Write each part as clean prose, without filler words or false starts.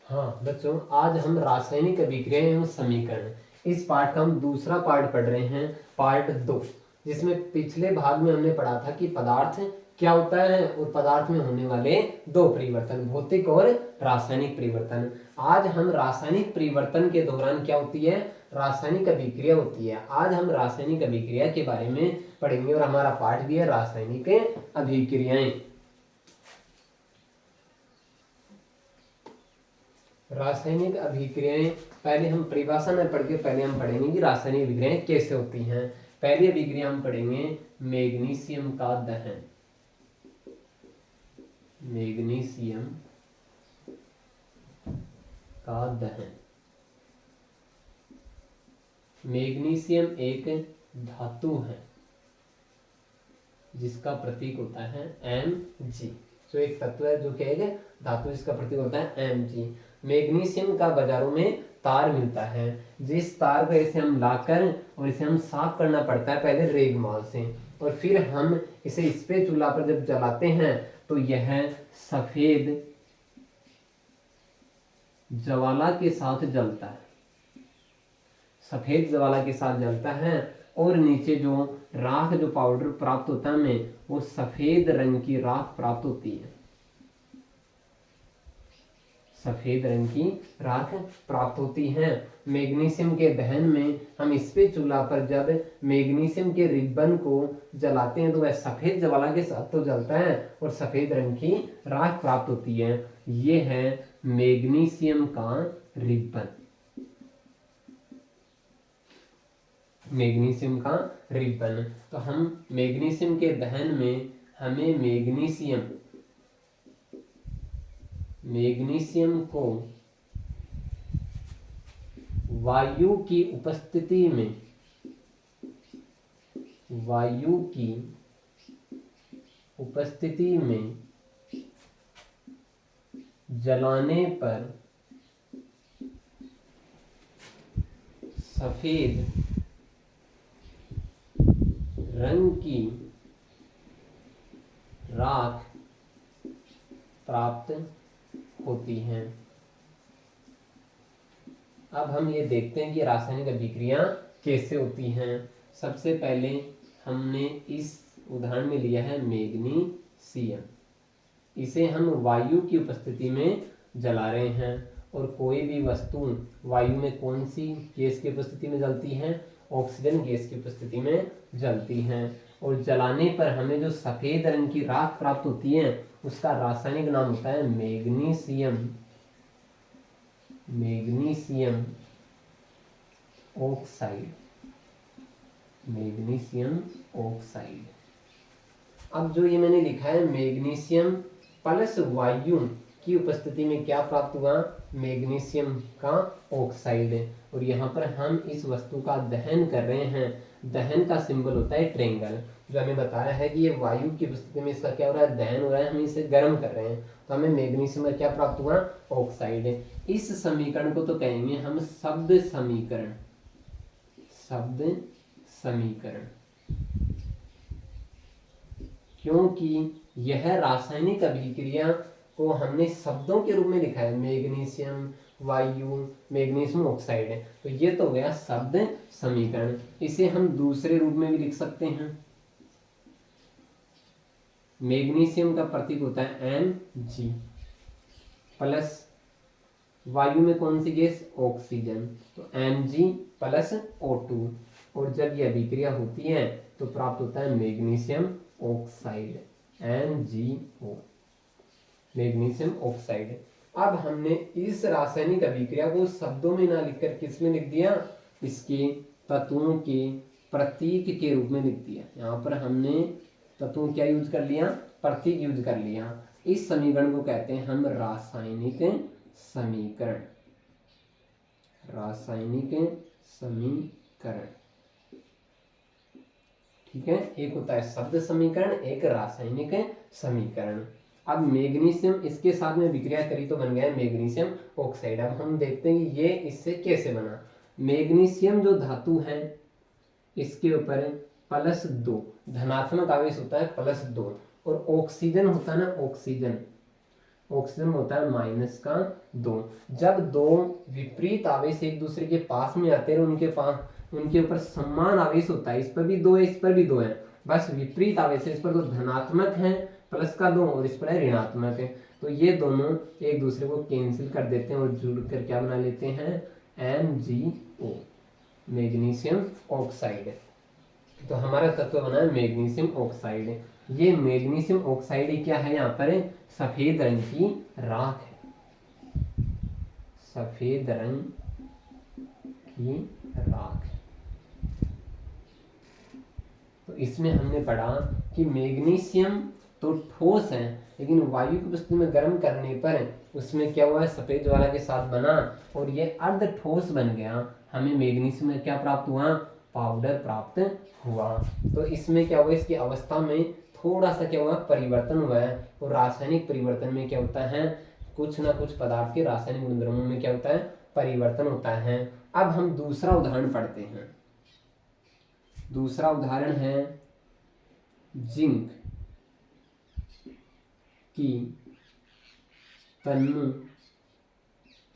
हाँ बच्चों, आज हम रासायनिक अभिक्रिया एवं समीकरण इस पाठ का हम दूसरा पार्ट पढ़ रहे हैं, पार्ट 2, जिसमें पिछले भाग में हमने पढ़ा था कि पदार्थ क्या होता है और पदार्थ में होने वाले दो परिवर्तन, भौतिक और रासायनिक परिवर्तन। आज हम रासायनिक परिवर्तन के दौरान क्या होती है, रासायनिक अभिक्रिया होती है। आज हम रासायनिक अभिक्रिया के बारे में पढ़ेंगे और हमारा पाठ भी है रासायनिक अभिक्रियाएं। रासायनिक अभिक्रियाएं, पहले हम परिभाषा में पढ़ के पहले हम पढ़ेंगे कि रासायनिक अभिक्रियाएं कैसे होती हैं। पहली अभिक्रिया हम पढ़ेंगे मैग्नीशियम का दहन। मैग्नीशियम का दहन। मैग्नीशियम एक धातु है जिसका प्रतीक होता है Mg। जो एक तत्व है जो क्या है, धातु जिसका प्रतीक होता है Mg। मैग्नीशियम का बाजारों में तार मिलता है, जिस तार को इसे हम लाकर और इसे हम साफ करना पड़ता है पहले रेगमाल से, और फिर हम इसे इस पे चूल्हा पर जब जलाते हैं तो यह सफेद ज्वाला के साथ जलता है। सफेद ज्वाला के साथ जलता है और नीचे जो राख जो पाउडर प्राप्त होता है हमें, वो सफेद रंग की राख प्राप्त होती है। सफेद रंग की राख प्राप्त होती है। मैग्नीशियम के दहन में हम इस पे चूल्हा पर जब मैग्नीशियम के रिबन को जलाते हैं तो वह सफेद ज्वाला के साथ तो जलता है और सफेद रंग की राख प्राप्त होती है। ये है मैग्नीशियम का रिबन। मैग्नीशियम का रिबन। तो हम मैग्नीशियम के दहन में हमें मैग्नीशियम को वायु की उपस्थिति में जलाने पर सफेद रंग की राख प्राप्त होती हैं। अब हम ये देखते हैं कि रासायनिक अभिक्रिया कैसे होती हैं। सबसे पहले हमने इस उदाहरण में लिया है मैग्नीशियम। इसे हम वायु की उपस्थिति में जला रहे हैं, और कोई भी वस्तु वायु में कौन सी गैस की उपस्थिति में जलती है, ऑक्सीजन गैस की उपस्थिति में जलती हैं। और जलाने पर हमें जो सफेद रंग की राख प्राप्त होती है उसका रासायनिक नाम होता है मैग्नीशियम ऑक्साइड। Magnesium oxide. अब जो ये मैंने लिखा है मैग्नीशियम प्लस वायु की उपस्थिति में क्या प्राप्त हुआ, मैग्नीशियम का ऑक्साइड। और यहाँ पर हम इस वस्तु का दहन कर रहे हैं। दहन का सिंबल होता है ट्रायंगल। जो हमें बताया है कि ये वायु की उपस्थिति में इसका क्या हो रहा है, दहन हो रहा है, हम इसे गर्म कर रहे हैं, तो हमें मैग्नीशियम में क्या प्राप्त हुआ, ऑक्साइड। इस समीकरण को तो कहेंगे हम शब्द समीकरण, क्योंकि यह रासायनिक अभिक्रिया को हमने शब्दों के रूप में लिखा है, मैग्नीशियम वायु मैग्नीशियम ऑक्साइड है, तो ये तो गया शब्द समीकरण। इसे हम दूसरे रूप में भी लिख सकते हैं। मैग्नीशियम का प्रतीक होता है Mg, प्लस वायु में कौन सी गैस, ऑक्सीजन, तो Mg प्लस O2, और जब ये अभिक्रिया होती है तो प्राप्त होता है magnesium oxide, MgO, magnesium oxide. अब हमने इस रासायनिक अभिक्रिया को शब्दों में ना लिखकर किस में लिख दिया, इसके तत्वों के प्रतीक के रूप में लिख दिया। यहाँ पर हमने तत्वों क्या यूज कर लिया, प्रतीक यूज कर लिया। इस समीकरण को कहते हैं हम रासायनिक समीकरण। ठीक है, एक होता है शब्द समीकरण, एक रासायनिक समीकरण। अब मैग्नीशियम इसके साथ में विक्रिया करी तो बन गया मैग्नीशियम ऑक्साइड। अब हम देखते हैं कि ये इससे कैसे बना। मैग्नीशियम जो धातु है इसके ऊपर +2 धनात्मक आवेश होता है, +2, और ऑक्सीजन होता है ना, ऑक्सीजन ऑक्सीजन होता है -2। जब दो विपरीत आवेश एक दूसरे के पास में आते हैं, उनके ऊपर समान आवेश होता है, इस पर भी 2 है, इस पर भी 2 है, बस विपरीत आवेश है, इस पर तो धनात्मक है +2 और इस पर है ऋणात्मक है, तो ये दोनों एक दूसरे को कैंसिल कर देते हैं और जुड़कर क्या बना लेते हैं, MgO, मैग्नीशियम ऑक्साइड। तो हमारा तत्व बना है मैग्नीशियम ऑक्साइड। ये मैग्नीशियम ऑक्साइड क्या है, यहाँ पर सफेद रंग की राख है, सफेद रंग की राख। तो इसमें हमने पढ़ा कि मैग्नीशियम तो ठोस है, लेकिन वायु की उपस्थिति में गर्म करने पर उसमें क्या हुआ, सफेद ज्वाला के साथ बना और ये अर्ध ठोस बन गया, हमें मैग्नीशियम में क्या प्राप्त हुआ, पाउडर प्राप्त हुआ। तो इसमें क्या हुआ, इसकी अवस्था में थोड़ा सा क्या हुआ, परिवर्तन हुआ है, और रासायनिक परिवर्तन में क्या होता है, कुछ ना कुछ पदार्थ के रासायनिक गुणधर्मों में क्या होता है, परिवर्तन होता है। अब हम दूसरा उदाहरण पढ़ते हैं। दूसरा उदाहरण है जिंक की तन्नु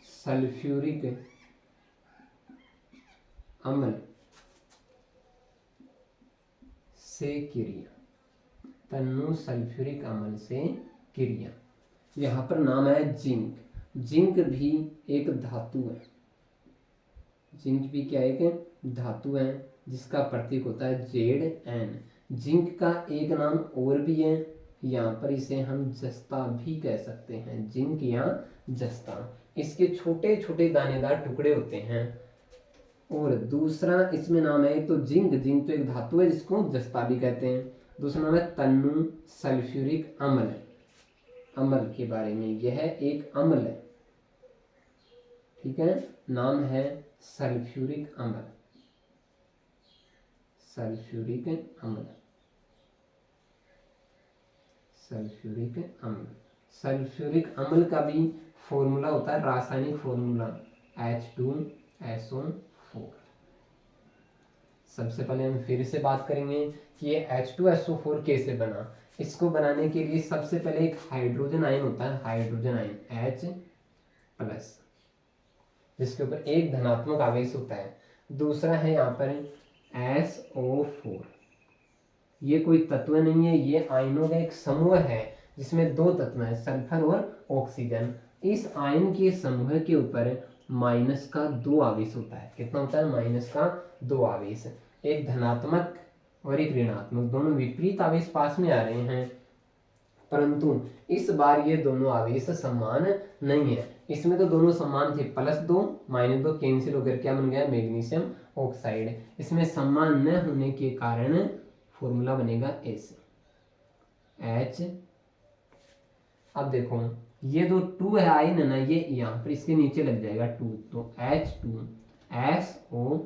सल्फ्यूरिक अम्ल से क्रिया, तन्नु सल्फ्यूरिक अम्ल से क्रिया। यहाँ पर नाम है जिंक। जिंक भी एक धातु है, जिंक भी क्या एक धातु है जिसका प्रतीक होता है Zn। जिंक का एक नाम और भी है, यहाँ पर इसे हम जस्ता भी कह सकते हैं, जिंक या जस्ता। इसके छोटे छोटे दानेदार टुकड़े होते हैं। और दूसरा इसमें नाम है, तो जिंक तो एक धातु है जिसको जस्ता भी कहते हैं। दूसरा नाम है तन्नु सल्फ्यूरिक अम्ल। अम्ल के बारे में, यह एक अम्ल है, ठीक है, नाम है सल्फ्यूरिक अम्ल, सल्फ्यूरिक अम्ल, सल्फ्यूरिक अम्ल। सल्फ्यूरिक अम्ल का भी फॉर्मूला होता है, रासायनिक फॉर्मूला H2SO4। सबसे पहले हम फिर से बात करेंगे कि ये H2SO4 कैसे बना। इसको बनाने के लिए सबसे पहले एक हाइड्रोजन आयन होता है, हाइड्रोजन आयन H+, जिसके ऊपर एक धनात्मक आवेश होता है। दूसरा है यहाँ पर SO4। ये कोई तत्व नहीं है, ये आयनों का एक समूह है जिसमें 2 तत्व हैं, सल्फर और ऑक्सीजन। इस आयन के समूह के ऊपर -2 आवेश होता है। कितना होता है, -2 आवेश। एक धनात्मक और एक ऋणात्मक, दोनों विपरीत आवेश पास में आ रहे हैं, परंतु इस बार ये दोनों आवेश समान नहीं है। इसमें तो दोनों समान थे, +2 -2 कैंसिल होकर क्या बन गया, मैग्नीशियम ऑक्साइड। इसमें समान न होने के कारण फॉर्मूला बनेगा ऐसे H। अब देखो ये जो 2 है आयन है ना, ये यहाँ पर इसके नीचे लग जाएगा 2, तो H2SO4।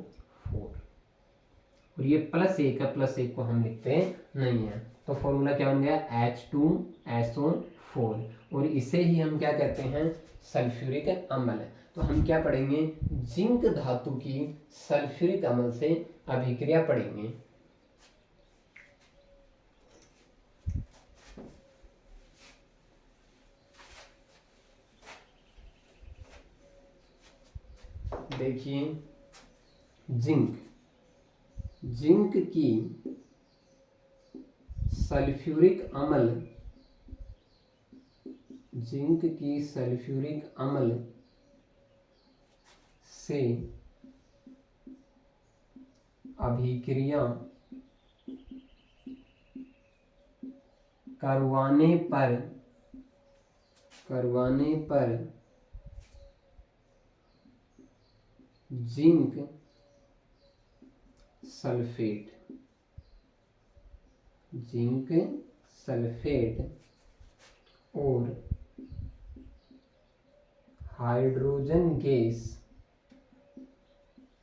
और ये +1 है, +1 को हम लिखते नहीं है, तो फॉर्मूला क्या बन गया, H2SO4। और इसे ही हम क्या कहते हैं, सल्फ्यूरिक अम्ल। तो हम क्या पढ़ेंगे, जिंक धातु की सल्फ्यूरिक अम्ल से अभिक्रिया पढ़ेंगे। देखिए जिंक की सल्फ्यूरिक अम्ल, जिंक की सल्फ्यूरिक अम्ल से अभिक्रिया करवाने पर जिंक सल्फेट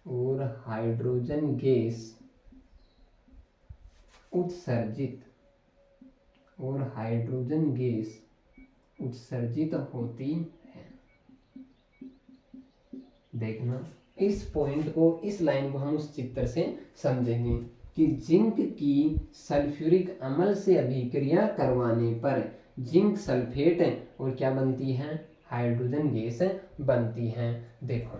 और हाइड्रोजन गैस उत्सर्जित होती है। देखना इस पॉइंट को, इस लाइन को हम उस चित्र से समझेंगे कि जिंक की सल्फ्यूरिक अम्ल से अभिक्रिया करवाने पर जिंक सल्फेट और क्या बनती है, हाइड्रोजन गैस बनती है। देखो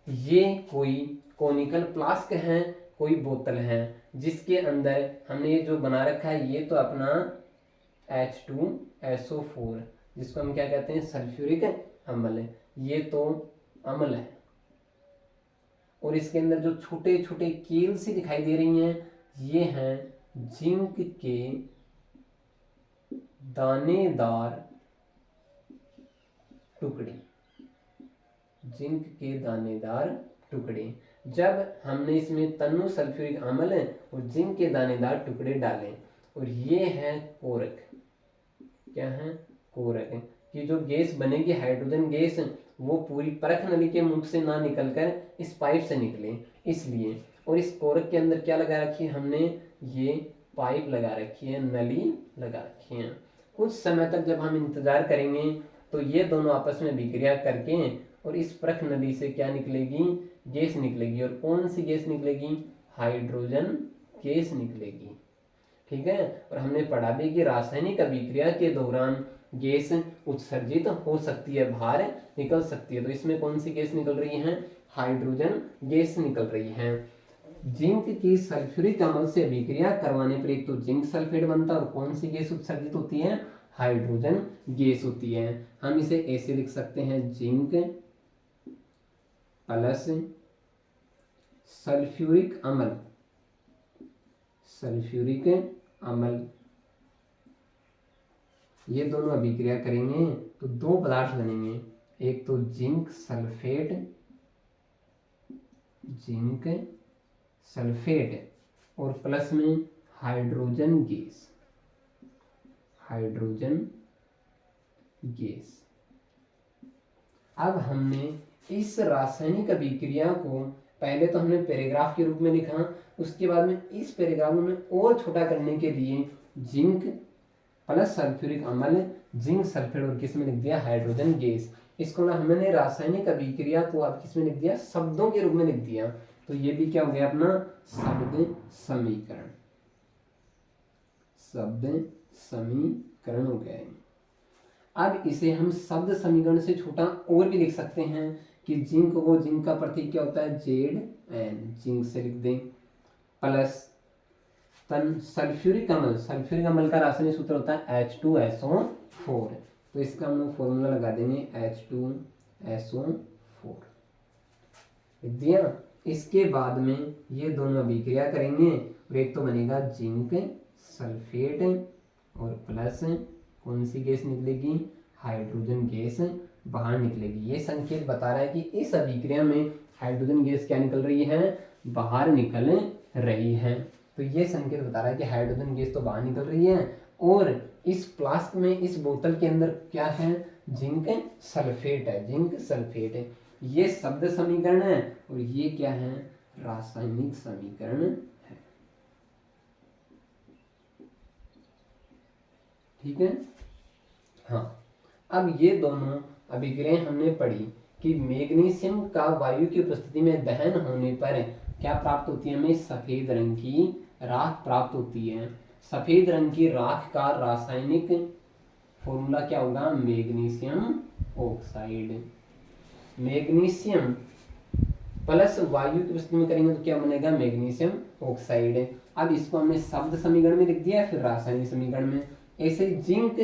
ये कोई कोनिकल फ्लास्क है, कोई बोतल है जिसके अंदर हमने ये जो बना रखा है ये तो अपना H2SO4 जिसको हम क्या कहते हैं, सल्फ्यूरिक अम्ल। ये तो अम्ल है और इसके अंदर जो छोटे छोटे कील सी दिखाई दे रही हैं ये हैं जिंक के दानेदार टुकड़े, जिंक के दानेदार टुकड़े। जब हमने इसमें तन्नु सल्फ्यूरिक अम्ल और जिंक के दानेदार टुकड़े डालें और ये है कोरक, क्या है, कोरक की जो गैस बनेगी हाइड्रोजन गैस वो पूरी परख नली के मुख से ना निकलकर इस पाइप से निकले इसलिए। और इस कोरक के अंदर क्या लगा रखी है हमने, ये पाइप लगा रखी है, नली लगा रखी है। कुछ समय तक जब हम इंतजार करेंगे तो ये दोनों आपस में विक्रिया करके और इस परख नली से क्या निकलेगी, गैस निकलेगी। और कौन सी गैस निकलेगी, हाइड्रोजन गैस निकलेगी। ठीक है। और हमने पढ़ा भी कि रासायनिक अभिक्रिया के दौरान गैस उत्सर्जित हो सकती है, बाहर निकल सकती है। तो इसमें कौन सी गैस निकल रही है, हाइड्रोजन गैस निकल रही है। जिंक की सल्फ्यूरिक अम्ल से अभिक्रिया करवाने पर एक तो जिंक सल्फेट बनता है और कौन सी गैस उत्सर्जित होती है, हाइड्रोजन गैस होती है। हम इसे ऐसे लिख सकते हैं, जिंक प्लस सल्फ्यूरिक अम्ल, सल्फ्यूरिक अम्ल ये दोनों अभिक्रिया करेंगे तो दो पदार्थ बनेंगे, एक तो जिंक सल्फेट, जिंक सल्फेट और प्लस में हाइड्रोजन गैस, हाइड्रोजन गैस। अब हमने इस रासायनिक अभिक्रिया को पहले तो हमने पैराग्राफ के रूप में लिखा, उसके बाद में इस पैराग्राफ में और छोटा करने के लिए जिंक प्लस सल्फ्यूरिक अम्ल, जिंक सल्फेट और किस में लिख दिया, हाइड्रोजन गैस। इसको ना हमने रासायनिक अभिक्रिया को अब किस में लिख दिया, शब्दों के रूप में लिख दिया। तो ये भी क्या हो गया अपना शब्द समीकरण, शब्द समीकरण हो गया है। अब इसे हम शब्द समीकरण से छोटा और भी लिख सकते हैं कि जिंक को, जिंक का प्रतीक क्या होता है, Zn, जिंक से लिख दें, प्लस तन सल्फ्यूरिक अम्ल, सल्फ्यूरिक अम्ल का रासायनिक सूत्र होता है H2SO4। तो इसका हम लोग फॉर्मूला लगा देंगे H2SO4 लिख दिया। इसके बाद में ये दोनों अभिक्रिया करेंगे और एक तो बनेगा जिंक सल्फेट और प्लस कौन सी गैस निकलेगी, हाइड्रोजन गैस बाहर निकलेगी। ये संकेत बता रहा है कि इस अभिक्रिया में हाइड्रोजन गैस क्या निकल रही है, बाहर निकल रही है। तो ये संकेत बता रहा है कि हाइड्रोजन गैस तो बाहर निकल रही है और इस फ्लास्क में, इस बोतल के अंदर क्या है, जिंक सल्फेट है, जिंक सल्फेट है। ये शब्द समीकरण है और ये क्या है, रासायनिक समीकरण है। ठीक है। हाँ, अब ये दोनों अभिक्रियाएं हमने पढ़ी कि मैग्नीशियम का वायु की उपस्थिति में दहन होने पर क्या प्राप्त होती है, हमें सफेद रंग की राख प्राप्त होती है। सफेद रंग की राख का रासायनिक फॉर्मूला क्या होगा, मैग्नीशियम ऑक्साइड। मैग्नीशियम प्लस वायु की उपस्थिति में करेंगे तो क्या बनेगा, मैग्नीशियम ऑक्साइड। अब इसको हमने शब्द समीकरण में लिख दिया, फिर रासायनिक समीकरण में। ऐसे जिंक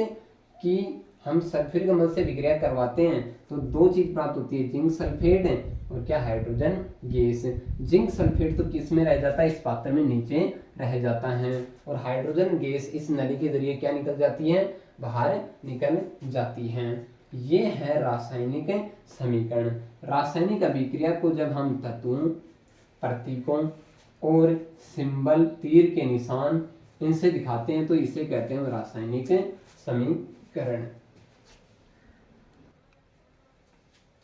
की हम सल्फ्यूरिक अम्ल से विक्रिया करवाते हैं तो दो चीज प्राप्त होती है, जिंक सल्फेट और क्या, हाइड्रोजन गैस। जिंक सल्फेट तो किस में रह जाता है, इस पात्र में नीचे रह जाता है और हाइड्रोजन गैस इस नली के जरिए क्या निकल जाती है, बाहर निकल जाती है। ये है रासायनिक समीकरण। रासायनिक अभिक्रिया को जब हम तत्वों, प्रतीकों और सिंबल, तीर के निशान इनसे दिखाते हैं तो इसे कहते हैं रासायनिक समीकरण।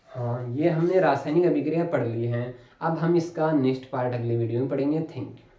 हाँ, ये हमने रासायनिक अभिक्रिया पढ़ ली है। अब हम इसका नेक्स्ट पार्ट अगले वीडियो में पढ़ेंगे। Thank you.